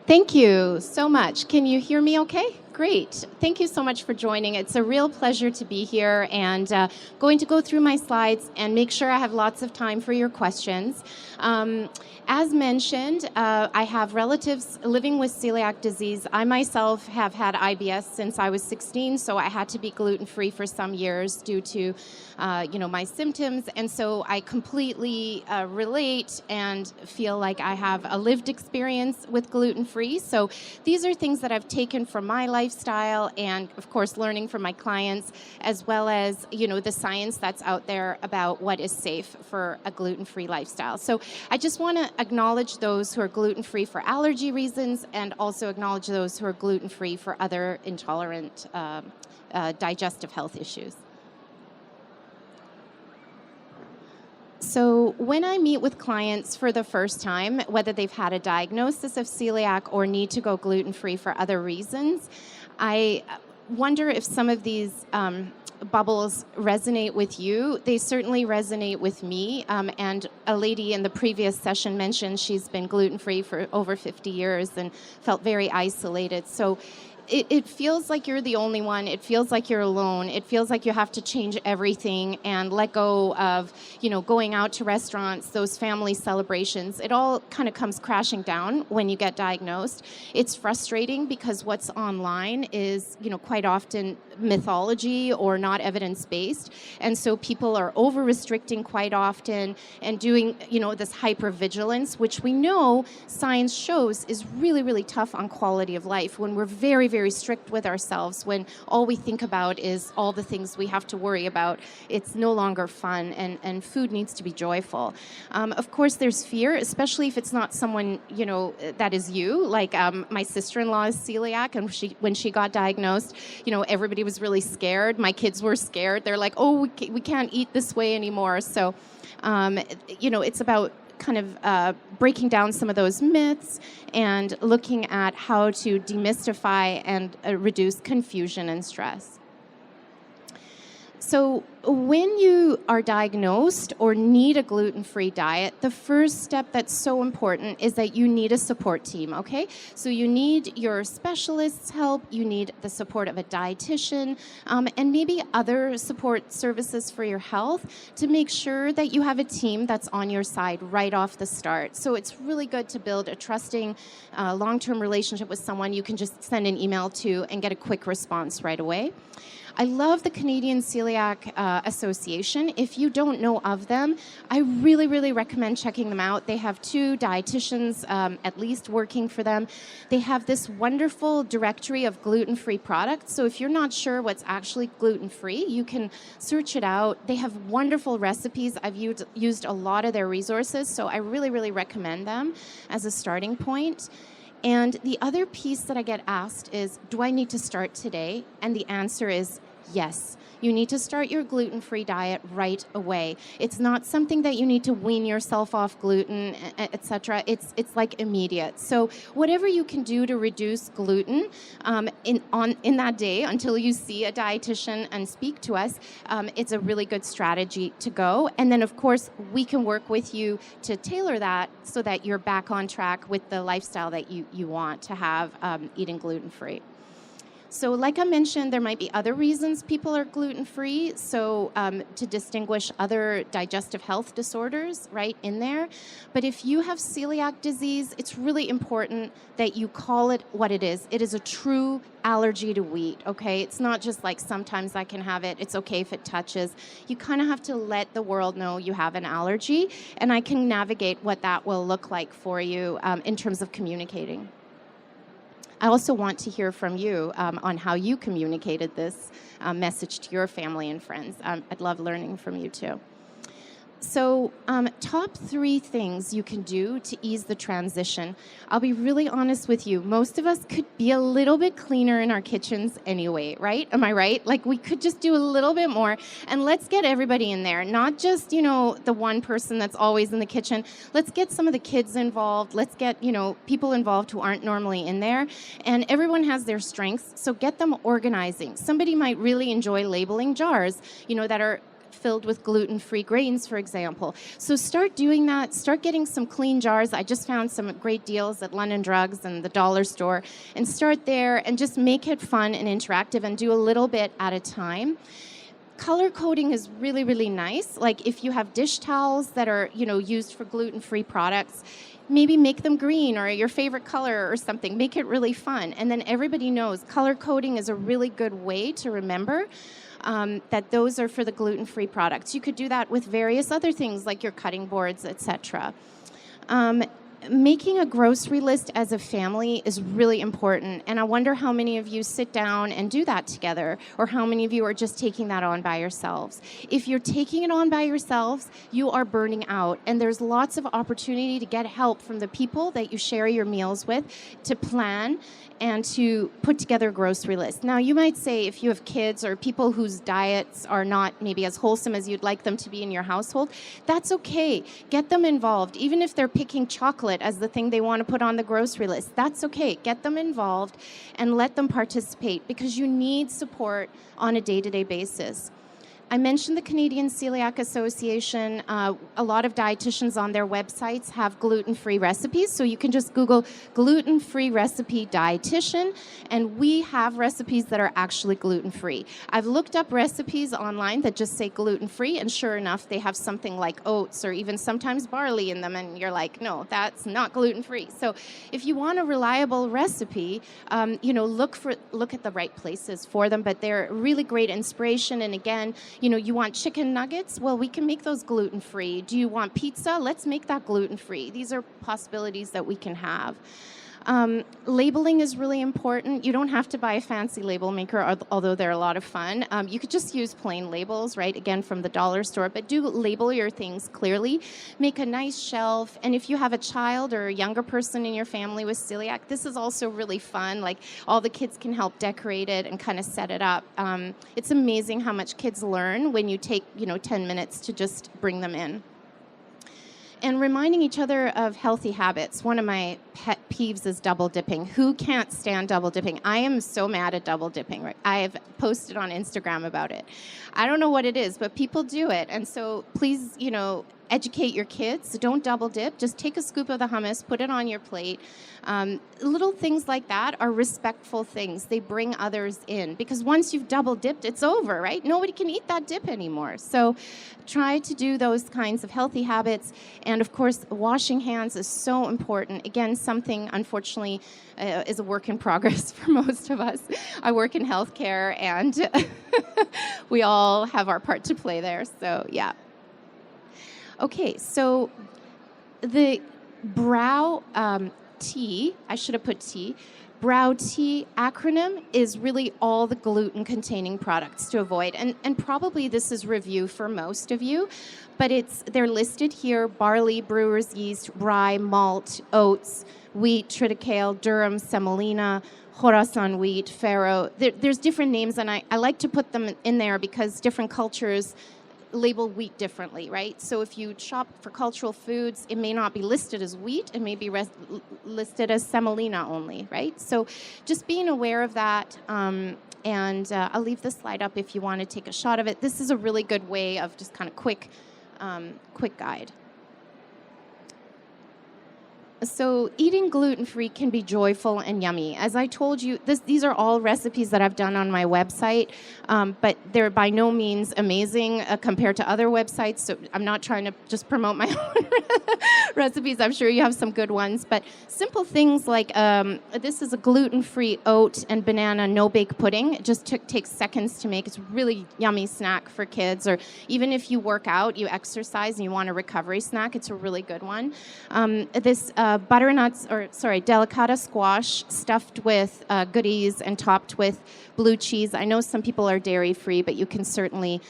Thank you so much. Can you hear me okay? Great. Thank you so much for joining. It's a real pleasure to be here and going to go through my slides and make sure I have lots of time for your questions. As mentioned, I have relatives living with celiac disease. I myself have had IBS since I was 16, so I had to be gluten-free for some years due to my symptoms. And so I completely relate and feel like I have a lived experience with gluten-free. So these are things that I've taken from my lifestyle and, of course, learning from my clients, as well as, the science that's out there about what is safe for a gluten-free lifestyle. So I just want to acknowledge those who are gluten-free for allergy reasons and also acknowledge those who are gluten-free for other intolerant digestive health issues. So when I meet with clients for the first time, whether they've had a diagnosis of celiac or need to go gluten-free for other reasons, I wonder if some of these bubbles resonate with you. They certainly resonate with me. And a lady in the previous session mentioned she's been gluten-free for over 50 years and felt very isolated. So it feels like you're the only one. It feels like you're alone. It feels like you have to change everything and let go of, going out to restaurants, those family celebrations. It all kind of comes crashing down when you get diagnosed. It's frustrating because what's online is, quite often mythology or not evidence-based. And so people are over-restricting quite often and doing, this hypervigilance, which we know science shows is really, really tough on quality of life when we're very, very strict with ourselves, when all we think about is all the things we have to worry about. It's no longer fun, and food needs to be joyful. Of course, there's fear, especially if it's not someone, that is you. Like my sister-in-law is celiac, and when she got diagnosed, everybody was really scared. My kids were scared. They're like, oh, we can't eat this way anymore. So, it's about kind of breaking down some of those myths and looking at how to demystify and reduce confusion and stress. So when you are diagnosed or need a gluten-free diet, the first step that's so important is that you need a support team, okay? So you need your specialist's help, you need the support of a dietitian, and maybe other support services for your health to make sure that you have a team that's on your side right off the start. So it's really good to build a trusting long-term relationship with someone you can just send an email to and get a quick response right away. I love the Canadian Celiac Association. If you don't know of them, I really, really recommend checking them out. They have 2 dietitians at least working for them. They have this wonderful directory of gluten-free products. So if you're not sure what's actually gluten-free, you can search it out. They have wonderful recipes. I've used a lot of their resources, so I really, really recommend them as a starting point. And the other piece that I get asked is, do I need to start today? And the answer is yes. You need to start your gluten-free diet right away. It's not something that you need to wean yourself off gluten, etc. It's like immediate. So whatever you can do to reduce gluten in that day until you see a dietitian and speak to us, it's a really good strategy to go. And then, of course, we can work with you to tailor that so that you're back on track with the lifestyle that you want to have eating gluten-free. So like I mentioned, there might be other reasons people are gluten-free. So to distinguish other digestive health disorders right in there. But if you have celiac disease, it's really important that you call it what it is. It is a true allergy to wheat, okay? It's not just like sometimes I can have it. It's okay if it touches. You kind of have to let the world know you have an allergy, and I can navigate what that will look like for you in terms of communicating. I also want to hear from you on how you communicated this message to your family and friends. I'd love learning from you too. So top 3 things you can do to ease the transition. I'll be really honest with you. Most of us could be a little bit cleaner in our kitchens anyway, right? Am I right? Like we could just do a little bit more, and let's get everybody in there, not just, the one person that's always in the kitchen. Let's get some of the kids involved. Let's get, people involved who aren't normally in there, and everyone has their strengths, so get them organizing. Somebody might really enjoy labeling jars, that are filled with gluten-free grains, for example. So start doing that. Start getting some clean jars. I just found some great deals at London Drugs and the dollar store. And start there and just make it fun and interactive and do a little bit at a time. Color coding is really, really nice. Like if you have dish towels that are, used for gluten-free products, maybe make them green or your favorite color or something. Make it really fun. And then everybody knows color coding is a really good way to remember that those are for the gluten-free products. You could do that with various other things like your cutting boards, etc. Making a grocery list as a family is really important, and I wonder how many of you sit down and do that together, or how many of you are just taking that on by yourselves. If you're taking it on by yourselves, you are burning out, and there's lots of opportunity to get help from the people that you share your meals with to plan and to put together a grocery list. Now, you might say if you have kids or people whose diets are not maybe as wholesome as you'd like them to be in your household, that's okay. Get them involved. Even if they're picking chocolate as the thing they want to put on the grocery list, that's okay. Get them involved and let them participate, because you need support on a day-to-day basis. I mentioned the Canadian Celiac Association. A lot of dietitians on their websites have gluten-free recipes, so you can just Google gluten-free recipe dietitian, and we have recipes that are actually gluten-free. I've looked up recipes online that just say gluten-free, and sure enough, they have something like oats or even sometimes barley in them, and you're like, no, that's not gluten-free. So if you want a reliable recipe, look at the right places for them, but they're really great inspiration. And again, you want chicken nuggets? Well, we can make those gluten-free. Do you want pizza? Let's make that gluten-free. These are possibilities that we can have. Labeling is really important. You don't have to buy a fancy label maker, although they're a lot of fun. You could just use plain labels, right? Again, from the dollar store, but do label your things clearly. Make a nice shelf. And if you have a child or a younger person in your family with celiac, this is also really fun. Like all the kids can help decorate it and kind of set it up. It's amazing how much kids learn when you take, 10 minutes to just bring them in. And reminding each other of healthy habits. One of my pet peeves is double dipping. Who can't stand double dipping? I am so mad at double dipping. Right? I have posted on Instagram about it. I don't know what it is, but people do it. And so please, educate your kids. Don't double dip. Just take a scoop of the hummus, put it on your plate. Little things like that are respectful things. They bring others in, because once you've double dipped, it's over, right? Nobody can eat that dip anymore. So try to do those kinds of healthy habits. And of course, washing hands is so important. Again, something unfortunately is a work in progress for most of us. I work in healthcare, and we all have our part to play there. So yeah. Okay, so the brow T, I should have put T, brow T acronym is really all the gluten-containing products to avoid. And probably this is review for most of you, but they're listed here: barley, brewer's yeast, rye, malt, oats, wheat, triticale, durum, semolina, Khorasan wheat, farro. There's different names, and I like to put them in there because different cultures label wheat differently, right? So if you shop for cultural foods, it may not be listed as wheat. It may be listed as semolina only, right? So just being aware of that. And I'll leave the slide up if you want to take a shot of it. This is a really good way of just kind of quick guide. So eating gluten-free can be joyful and yummy. As I told you, these are all recipes that I've done on my website, but they're by no means amazing compared to other websites. So I'm not trying to just promote my own recipes. I'm sure you have some good ones. But simple things like this is a gluten-free oat and banana no-bake pudding. It just takes seconds to make. It's a really yummy snack for kids. Or even if you work out, you exercise, and you want a recovery snack, it's a really good one. This delicata squash stuffed with goodies and topped with blue cheese. I know some people are dairy-free, but you can certainly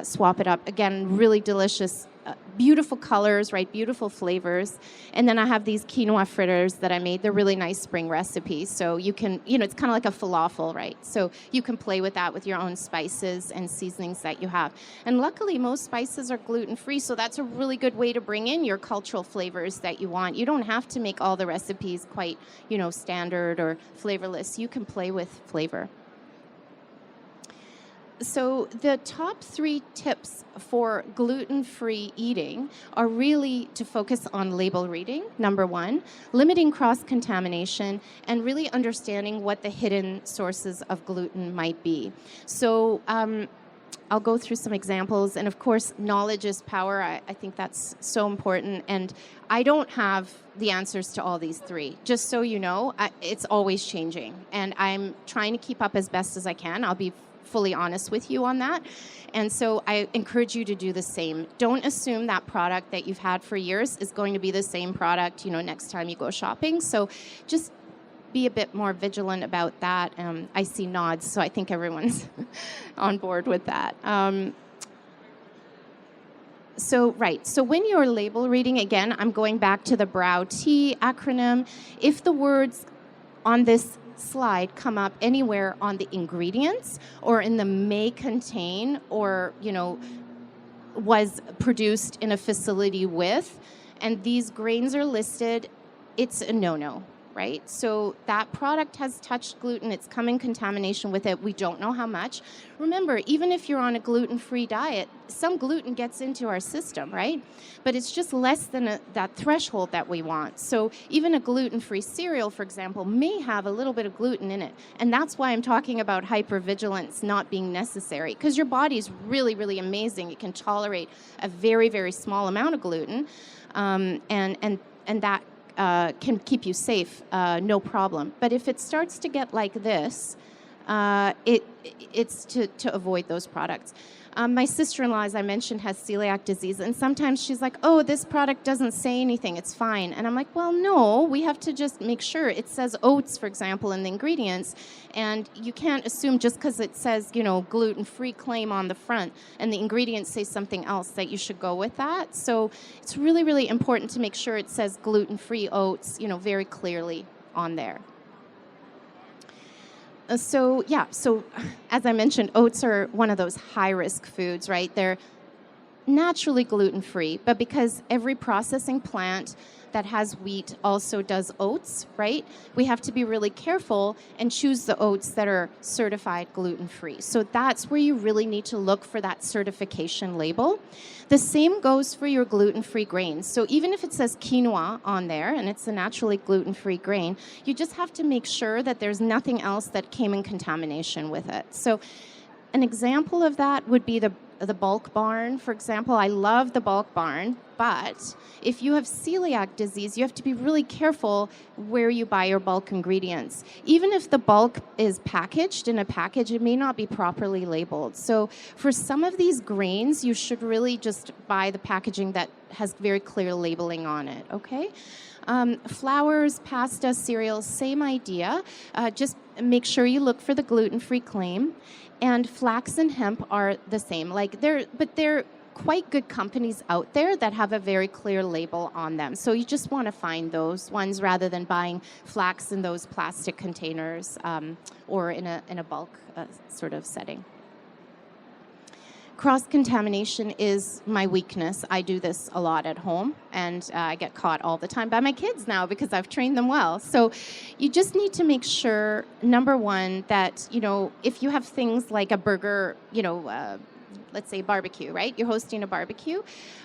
swap it up. Again, really delicious, beautiful colors, right? Beautiful flavors. And then I have these quinoa fritters that I made. They're really nice spring recipes. So you can, it's kind of like a falafel, right? So you can play with that with your own spices and seasonings that you have. And luckily, most spices are gluten-free, so that's a really good way to bring in your cultural flavors that you want. You don't have to make all the recipes quite, standard or flavorless. You can play with flavor. So the top 3 tips for gluten-free eating are really to focus on label reading, number 1, limiting cross-contamination, and really understanding what the hidden sources of gluten might be. So I'll go through some examples, and of course, knowledge is power. I think that's so important, and I don't have the answers to all these 3. Just so you know, it's always changing, and I'm trying to keep up as best as I can. I'll be fully honest with you on that. And so I encourage you to do the same. Don't assume that product that you've had for years is going to be the same product, next time you go shopping. So just be a bit more vigilant about that. I see nods, so I think everyone's on board with that. So when you're label reading, again, I'm going back to the BROW-T acronym. If the words on this slide come up anywhere on the ingredients or in the may contain or, was produced in a facility with, and these grains are listed, it's a no-no. Right? So that product has touched gluten. It's come in contamination with it. We don't know how much. Remember, even if you're on a gluten-free diet, some gluten gets into our system, right? But it's just less than that threshold that we want. So even a gluten-free cereal, for example, may have a little bit of gluten in it. And that's why I'm talking about hypervigilance not being necessary, because your body's really, really amazing. It can tolerate a very, very small amount of gluten, and that can keep you safe, no problem. But if it starts to get like this, it's to avoid those products. My sister-in-law, as I mentioned, has celiac disease, and sometimes she's like, oh, this product doesn't say anything, it's fine. And I'm like, well, no, we have to just make sure. It says oats, for example, in the ingredients, and you can't assume just because it says, gluten-free claim on the front and the ingredients say something else that you should go with that. So it's really, really important to make sure it says gluten-free oats, very clearly on there. So as I mentioned, oats are one of those high-risk foods, right? They're naturally gluten-free, but because every processing plant that has wheat also does oats, right? We have to be really careful and choose the oats that are certified gluten-free. So that's where you really need to look for that certification label. The same goes for your gluten-free grains. So even if it says quinoa on there, and it's a naturally gluten-free grain, you just have to make sure that there's nothing else that came in contamination with it. So an example of that would be the bulk barn, for example. I love the bulk barn, but if you have celiac disease, you have to be really careful where you buy your bulk ingredients. Even if the bulk is packaged in a package, it may not be properly labeled. So for some of these grains, you should really just buy the packaging that has very clear labeling on it, okay? Flours, pasta, cereals, same idea. Just make sure you look for the gluten-free claim. And flax and hemp are the same. But they're quite good companies out there that have a very clear label on them. So you just want to find those ones rather than buying flax in those plastic containers or in a bulk sort of setting. Cross-contamination is my weakness. I do this a lot at home, and I get caught all the time by my kids now because I've trained them well. So you just need to make sure, number one, that, if you have things like a burger, let's say barbecue, right? You're hosting a barbecue.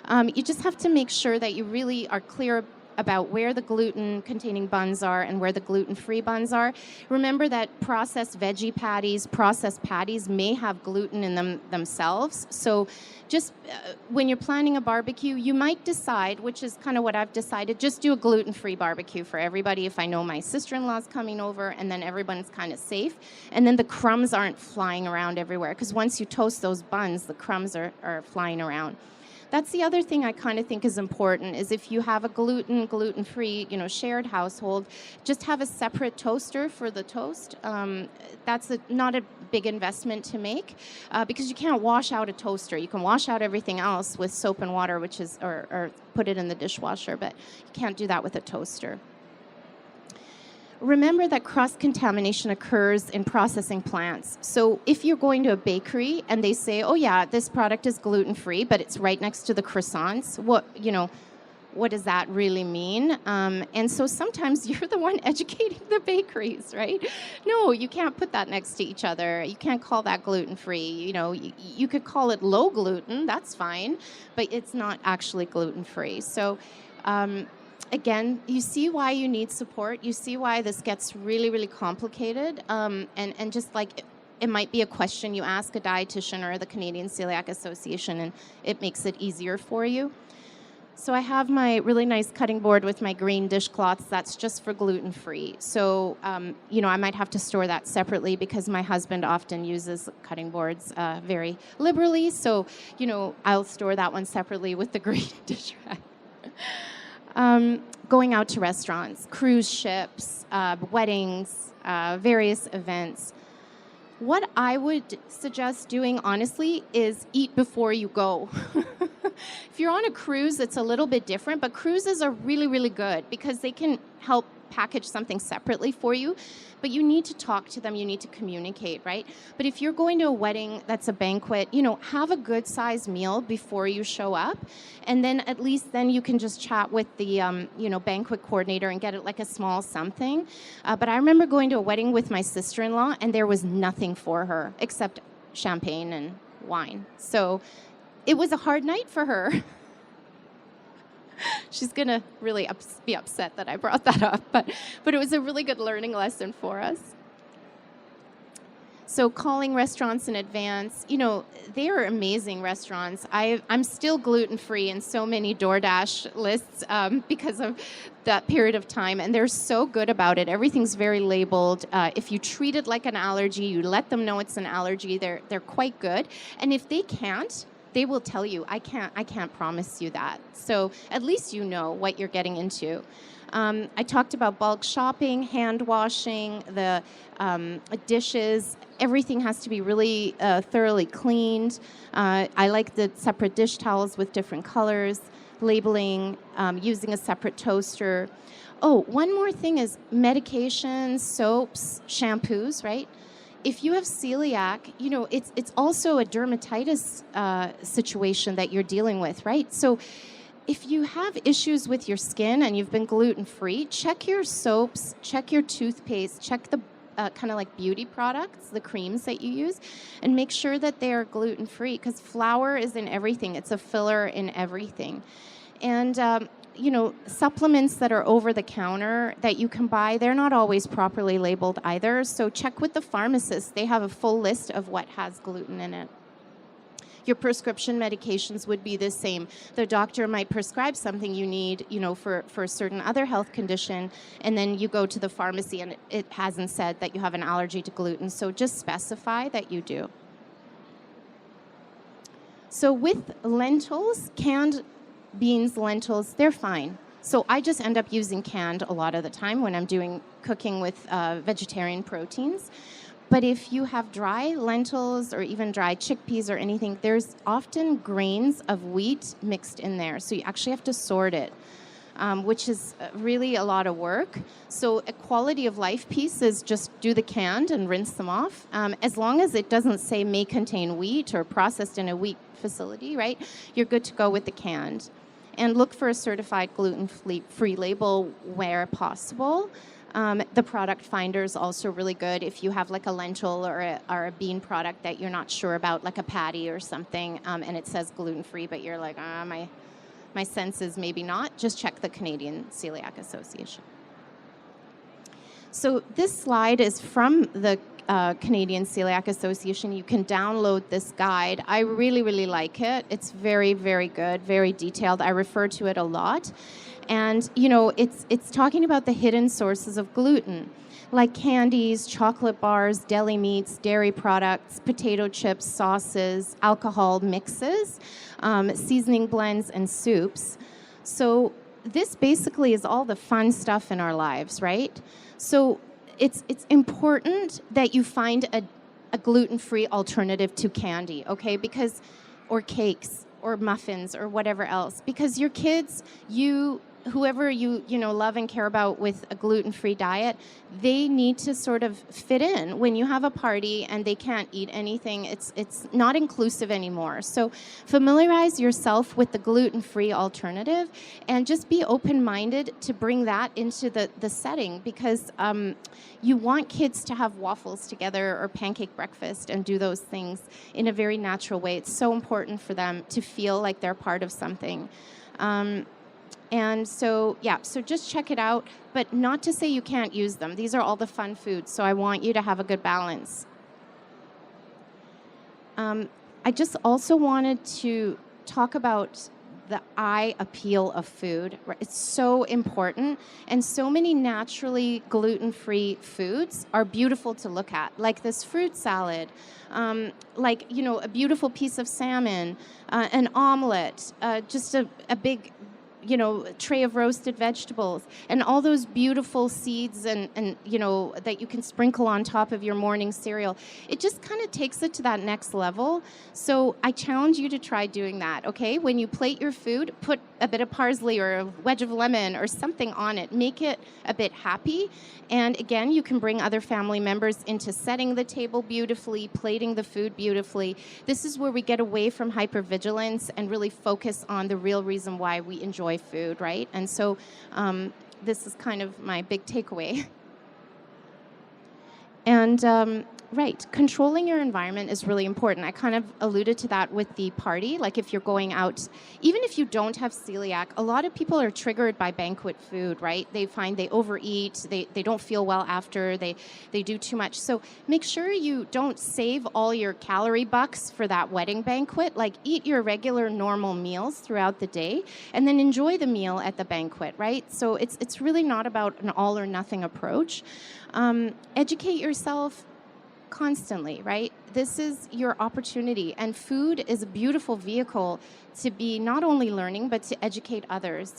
You just have to make sure that you really are clear about where the gluten-containing buns are and where the gluten-free buns are. Remember that processed veggie patties, processed patties may have gluten in them themselves. So just when you're planning a barbecue, you might decide, which is kind of what I've decided, just do a gluten-free barbecue for everybody if I know my sister-in-law's coming over, and then everyone's kind of safe. And then the crumbs aren't flying around everywhere, because once you toast those buns, the crumbs are flying around. That's the other thing I kind of think is important, is if you have a gluten-free, shared household, just have a separate toaster for the toast. That's not a big investment to make because you can't wash out a toaster. You can wash out everything else with soap and water, or put it in the dishwasher, but you can't do that with a toaster. Remember that cross-contamination occurs in processing plants. So if you're going to a bakery and they say, oh yeah, this product is gluten-free, but it's right next to the croissants, what does that really mean? And so sometimes you're the one educating the bakeries, right? No, you can't put that next to each other. You can't call that gluten-free. You know, you could call it low gluten, that's fine, but it's not actually gluten-free. So again, you see why you need support. You see why this gets really, really complicated. And just like it might be a question you ask a dietitian or the Canadian Celiac Association, and it makes it easier for you. So I have my really nice cutting board with my green dishcloths. That's just for gluten-free. So, you know, I might have to store that separately because my husband often uses cutting boards very liberally. So, you know, I'll store that one separately with the green dish rag. Going out to restaurants, cruise ships, weddings, various events. What I would suggest doing, honestly, is eat before you go. If you're on a cruise, it's a little bit different, but cruises are really, really good because they can help package something separately for you, but you need to talk to them, you need to communicate, right? But if you're going to a wedding that's a banquet, you know, have a good-sized meal before you show up, and then at least then you can just chat with the, you know, banquet coordinator and get it like a small something. But I remember going to a wedding with my sister-in-law, and there was nothing for her except champagne and wine. So it was a hard night for her. She's going to really be upset that I brought that up, but it was a really good learning lesson for us. So calling restaurants in advance, you know, they are amazing restaurants. I'm still gluten-free in so many DoorDash lists because of that period of time, and they're so good about it. Everything's very labeled. If you treat it like an allergy, you let them know it's an allergy, they're quite good. And if they can't, they will tell you, I can't promise you that. So at least you know what you're getting into. I talked about bulk shopping, hand washing, the dishes. Everything has to be really thoroughly cleaned. I like the separate dish towels with different colors, labeling, using a separate toaster. Oh, one more thing is medications, soaps, shampoos, right? If you have celiac, you know, it's also a dermatitis situation that you're dealing with, right? So if you have issues with your skin and you've been gluten-free, check your soaps, check your toothpaste, check the kind of like beauty products, the creams that you use, and make sure that they are gluten-free because flour is in everything. It's a filler in everything. And you know, supplements that are over the counter that you can buy, they're not always properly labeled either. So check with the pharmacist. They have a full list of what has gluten in it. Your prescription medications would be the same. The doctor might prescribe something you need, you know, for a certain other health condition, and then you go to the pharmacy and it hasn't said that you have an allergy to gluten. So just specify that you do. So with lentils, canned beans, lentils, they're fine. So I just end up using canned a lot of the time when I'm doing cooking with vegetarian proteins. But if you have dry lentils or even dry chickpeas or anything, there's often grains of wheat mixed in there. So you actually have to sort it, which is really a lot of work. So a quality of life piece is just do the canned and rinse them off. As long as it doesn't say may contain wheat or processed in a wheat facility, right, you're good to go with the canned. And look for a certified gluten-free label where possible. The product finder is also really good if you have like a lentil or a bean product that you're not sure about, like a patty or something, and it says gluten-free, but you're like, my sense is maybe not. Just check the Canadian Celiac Association. So this slide is from the Canadian Celiac Association. You can download this guide. I really, really like it. It's very, very good, very detailed. I refer to it a lot. And, you know, it's talking about the hidden sources of gluten, like candies, chocolate bars, deli meats, dairy products, potato chips, sauces, alcohol mixes, seasoning blends, and soups. So this basically is all the fun stuff in our lives, right? So it's important that you find a gluten-free alternative to candy, okay? Or cakes or muffins or whatever else. Because your kids, you whoever you love and care about with a gluten-free diet, they need to sort of fit in. When you have a party and they can't eat anything, it's not inclusive anymore. So familiarize yourself with the gluten-free alternative and just be open-minded to bring that into the setting, because you want kids to have waffles together or pancake breakfast and do those things in a very natural way. It's so important for them to feel like they're part of something. And so, so just check it out, but not to say you can't use them. These are all the fun foods, so I want you to have a good balance. I just also wanted to talk about the eye appeal of food. It's so important, and so many naturally gluten-free foods are beautiful to look at, like this fruit salad, like, a beautiful piece of salmon, an omelet, just a big tray of roasted vegetables, and all those beautiful seeds and that you can sprinkle on top of your morning cereal. It just kind of takes it to that next level. So I challenge you to try doing that, okay? When you plate your food, put a bit of parsley or a wedge of lemon or something on it. Make it a bit happy. And again, you can bring other family members into setting the table beautifully, plating the food beautifully. This is where we get away from hypervigilance and really focus on the real reason why we enjoy food, right? And so this is kind of my big takeaway. And right, controlling your environment is really important. I kind of alluded to that with the party. Like if you're going out, even if you don't have celiac, a lot of people are triggered by banquet food, right? They find they overeat, they don't feel well after, they do too much. So make sure you don't save all your calorie bucks for that wedding banquet. Like eat your regular normal meals throughout the day and then enjoy the meal at the banquet, right? So it's really not about an all or nothing approach. Educate yourself constantly, right? This is your opportunity, and food is a beautiful vehicle to be not only learning, but to educate others.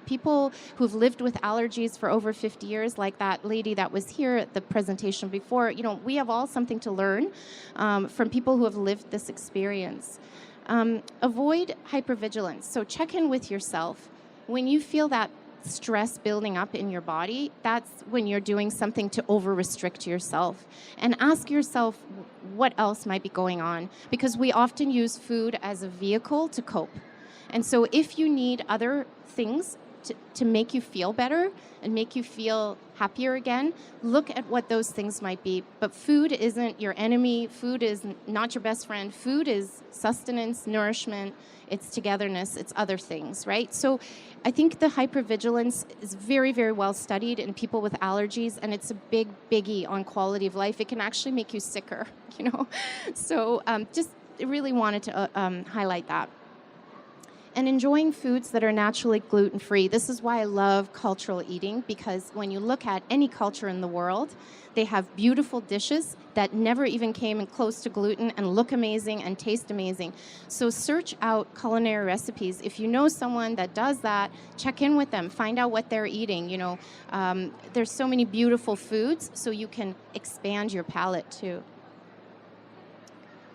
People who've lived with allergies for over 50 years, like that lady that was here at the presentation before, we have all something to learn from people who have lived this experience. Avoid hypervigilance. So check in with yourself. When you feel that stress building up in your body, that's when you're doing something to over-restrict yourself. And ask yourself what else might be going on, because we often use food as a vehicle to cope. And so if you need other things to make you feel better and make you feel happier again, look at what those things might be. But food isn't your enemy. Food is not your best friend. Food is sustenance, nourishment, it's togetherness, it's other things, right? So I think the hypervigilance is very, very well studied in people with allergies, and it's a big biggie on quality of life. It can actually make you sicker, So just really wanted to highlight that. And enjoying foods that are naturally gluten-free. This is why I love cultural eating, because when you look at any culture in the world, they have beautiful dishes that never even came in close to gluten and look amazing and taste amazing. So search out culinary recipes. If you know someone that does that, check in with them. Find out what they're eating. There's so many beautiful foods, so you can expand your palate too.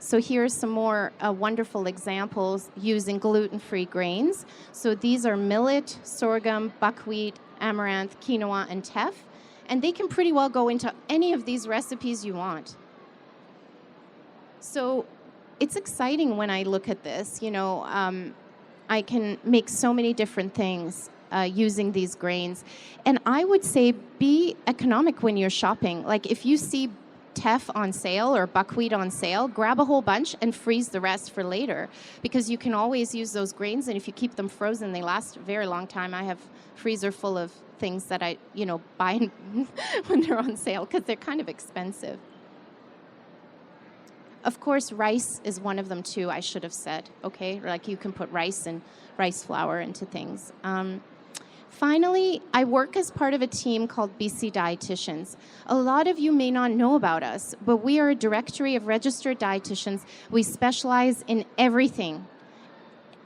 So here's some more wonderful examples using gluten-free grains. So these are millet, sorghum, buckwheat, amaranth, quinoa, and teff. And they can pretty well go into any of these recipes you want. So it's exciting when I look at this. I can make so many different things using these grains. And I would say be economic when you're shopping. Like if you see teff on sale or buckwheat on sale, grab a whole bunch and freeze the rest for later, because you can always use those grains, and if you keep them frozen, they last a very long time. I have a freezer full of things that I, buy when they're on sale, because they're kind of expensive. Of course, rice is one of them too, I should have said, okay? Like you can put rice and rice flour into things. Finally, I work as part of a team called BC Dietitians. A lot of you may not know about us, but we are a directory of registered dietitians. We specialize in everything.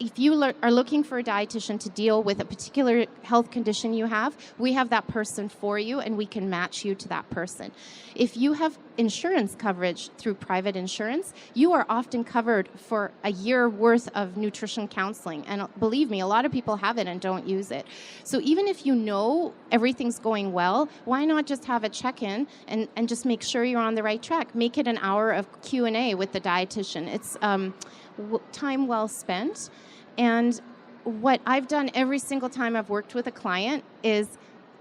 If you are looking for a dietitian to deal with a particular health condition you have, we have that person for you, and we can match you to that person. If you have insurance coverage through private insurance, you are often covered for a year worth of nutrition counseling. And believe me, a lot of people have it and don't use it. So even if you know everything's going well, why not just have a check-in and just make sure you're on the right track? Make it an hour of Q&A with the dietitian. It's time well spent. And what I've done every single time I've worked with a client is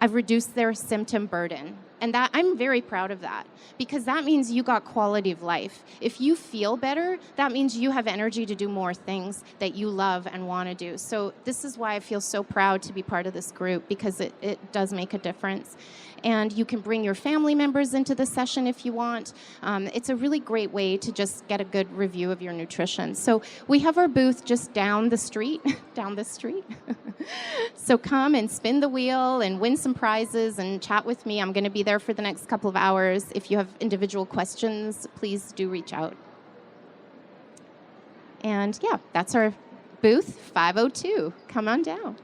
I've reduced their symptom burden. And that I'm very proud of that, because that means you got quality of life. If you feel better, that means you have energy to do more things that you love and want to do. So this is why I feel so proud to be part of this group, because it does make a difference. And you can bring your family members into the session if you want. It's a really great way to just get a good review of your nutrition. So we have our booth just down the street, So come and spin the wheel and win some prizes and chat with me. I'm going to be there for the next couple of hours. If you have individual questions, please do reach out. And yeah, that's our booth 502. Come on down.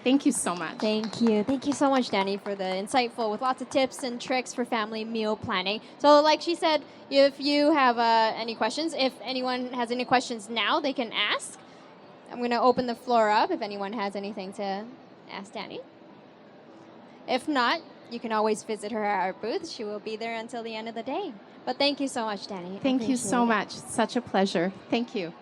Thank you so much. Thank you. Thank you so much, Dani, for the insightful with lots of tips and tricks for family meal planning. So like she said, if you have any questions, if anyone has any questions now, they can ask. I'm going to open the floor up if anyone has anything to ask Dani. If not, you can always visit her at our booth. She will be there until the end of the day. But thank you so much, Dani. Thank you so much. Such a pleasure. Thank you.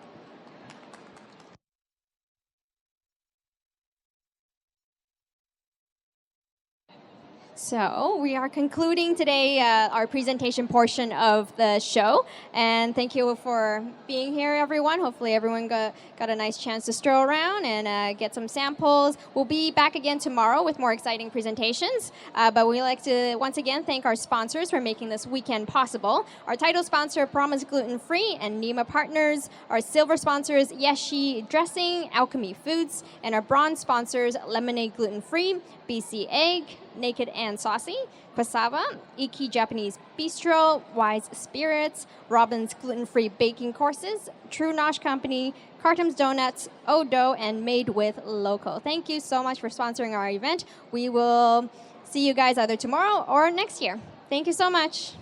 So we are concluding today our presentation portion of the show. And thank you for being here, everyone. Hopefully everyone got a nice chance to stroll around and get some samples. We'll be back again tomorrow with more exciting presentations. But we'd like to once again thank our sponsors for making this weekend possible. Our title sponsor, Promise Gluten-Free, and Nima Partners. Our silver sponsors, Yeshi Dressing, Alchemy Foods. And our bronze sponsors, Lemonade Gluten-Free, BC Egg, Naked and Saucy, Cassava, Iki Japanese Bistro, Wise Spirits, Robin's Gluten-Free Baking Courses, True Nosh Company, Cartum's Donuts, Odo, and Made with Local. Thank you so much for sponsoring our event. We will see you guys either tomorrow or next year. Thank you so much.